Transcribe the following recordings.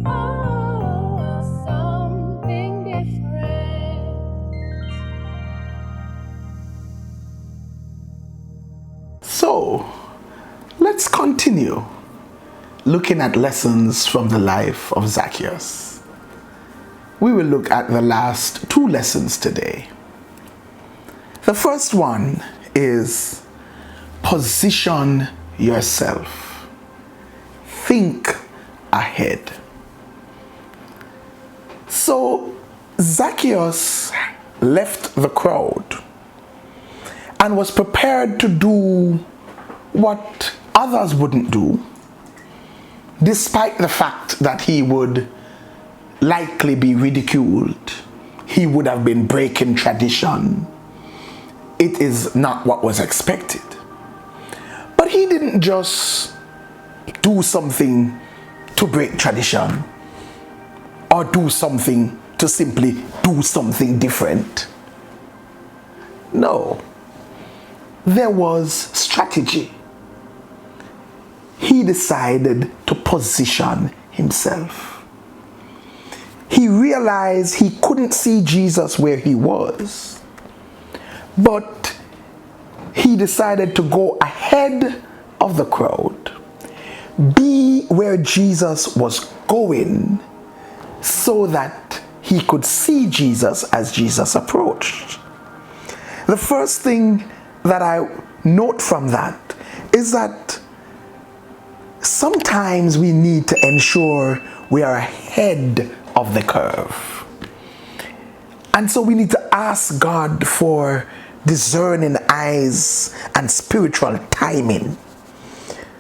Oh, something different. So, let's continue looking at lessons from the life of Zacchaeus. We will look at the last two lessons today. The first one is position yourself. Think ahead. So Zacchaeus left the crowd and was prepared to do what others wouldn't do, despite the fact that he would likely be ridiculed. He would have been breaking tradition. It is not what was expected. But he didn't just do something to break tradition or do something to simply do something different. No, there was strategy. He decided to position himself. He realized he couldn't see Jesus where he was, but he decided to go ahead of the crowd, be where Jesus was going, so that he could see Jesus as Jesus approached. The first thing that I note from that is that sometimes we need to ensure we are ahead of the curve. And so we need to ask God for discerning eyes and spiritual timing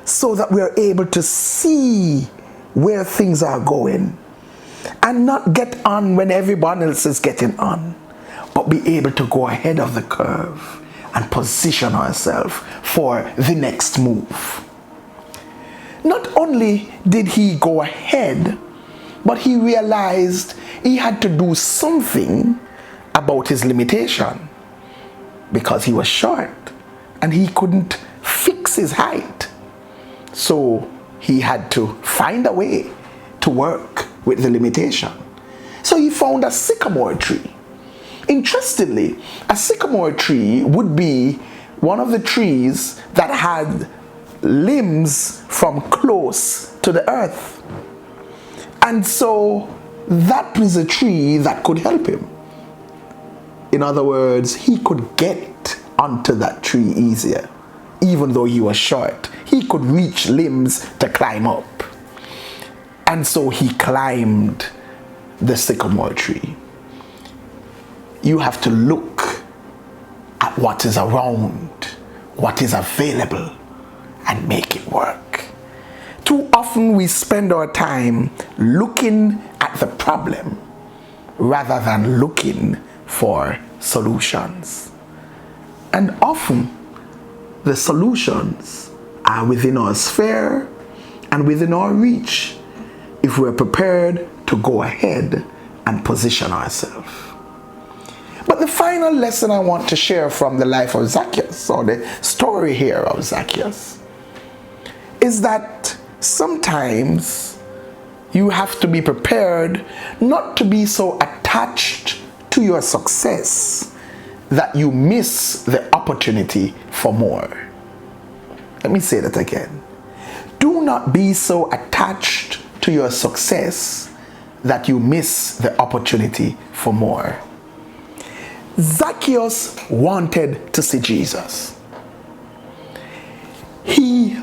so that we are able to see where things are going and not get on when everyone else is getting on, but be able to go ahead of the curve and position ourselves for the next move. Not only did he go ahead, but he realized he had to do something about his limitation because he was short and he couldn't fix his height. So he had to find a way to work with the limitation. So he found a sycamore tree. Interestingly, a sycamore tree would be one of the trees that had limbs from close to the earth. And so that was a tree that could help him. In other words, he could get onto that tree easier. Even though he was short, he could reach limbs to climb up. And so he climbed the sycamore tree. You have to look at what is around, what is available, and make it work. Too often we spend our time looking at the problem rather than looking for solutions. And often the solutions are within our sphere and within our reach if we're prepared to go ahead and position ourselves. But the final lesson I want to share from the life of Zacchaeus, or the story here of Zacchaeus, is that sometimes you have to be prepared not to be so attached to your success that you miss the opportunity for more. Let me say that again. Do not be so attached to your success that you miss the opportunity for more. Zacchaeus wanted to see Jesus. He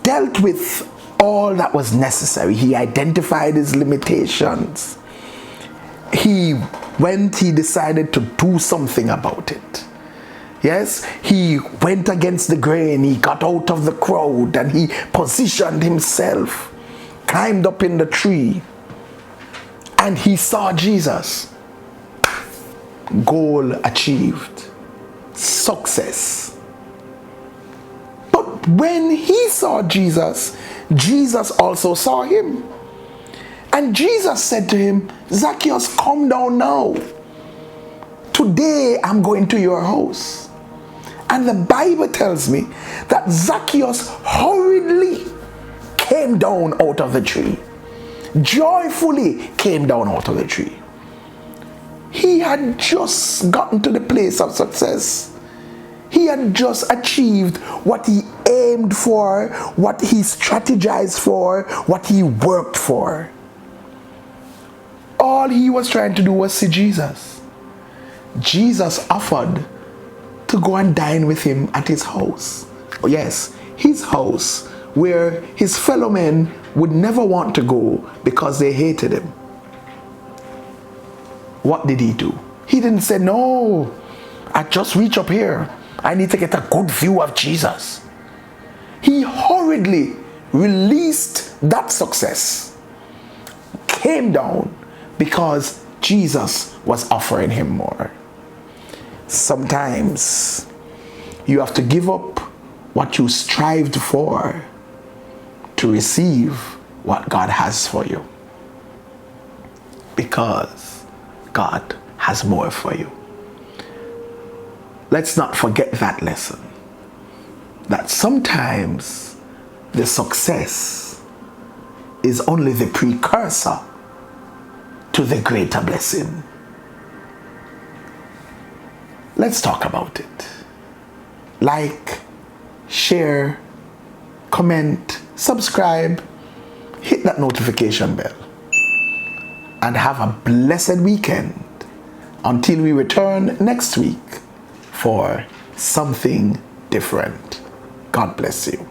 dealt with all that was necessary. He identified his limitations. He decided to do something about it. Yes, he went against the grain. He got out of the crowd and he positioned himself, climbed up in the tree, and he saw Jesus. Goal achieved. Success. But when he saw Jesus, Jesus also saw him. And Jesus said to him, Zacchaeus, come down now. Today I'm going to your house. And the Bible tells me that Zacchaeus hurriedly came down out of the tree. joyfully came down out of the tree. He had just gotten to the place of success. He had just achieved what he aimed for, what he strategized for, what he worked for. All he was trying to do was see Jesus. Jesus offered to go and dine with him at his house. Yes, his house, where his fellow men would never want to go because they hated him. What did he do? He didn't say, no, I just reach up here. I need to get a good view of Jesus. He hurriedly released that success, came down because Jesus was offering him more. Sometimes you have to give up what you strived for to receive what God has for you, because God has more for you. Let's not forget that lesson, that sometimes the success is only the precursor to the greater blessing. Let's talk about it. Like, share, comment, subscribe, hit that notification bell, and have a blessed weekend until we return next week for something different. God bless you.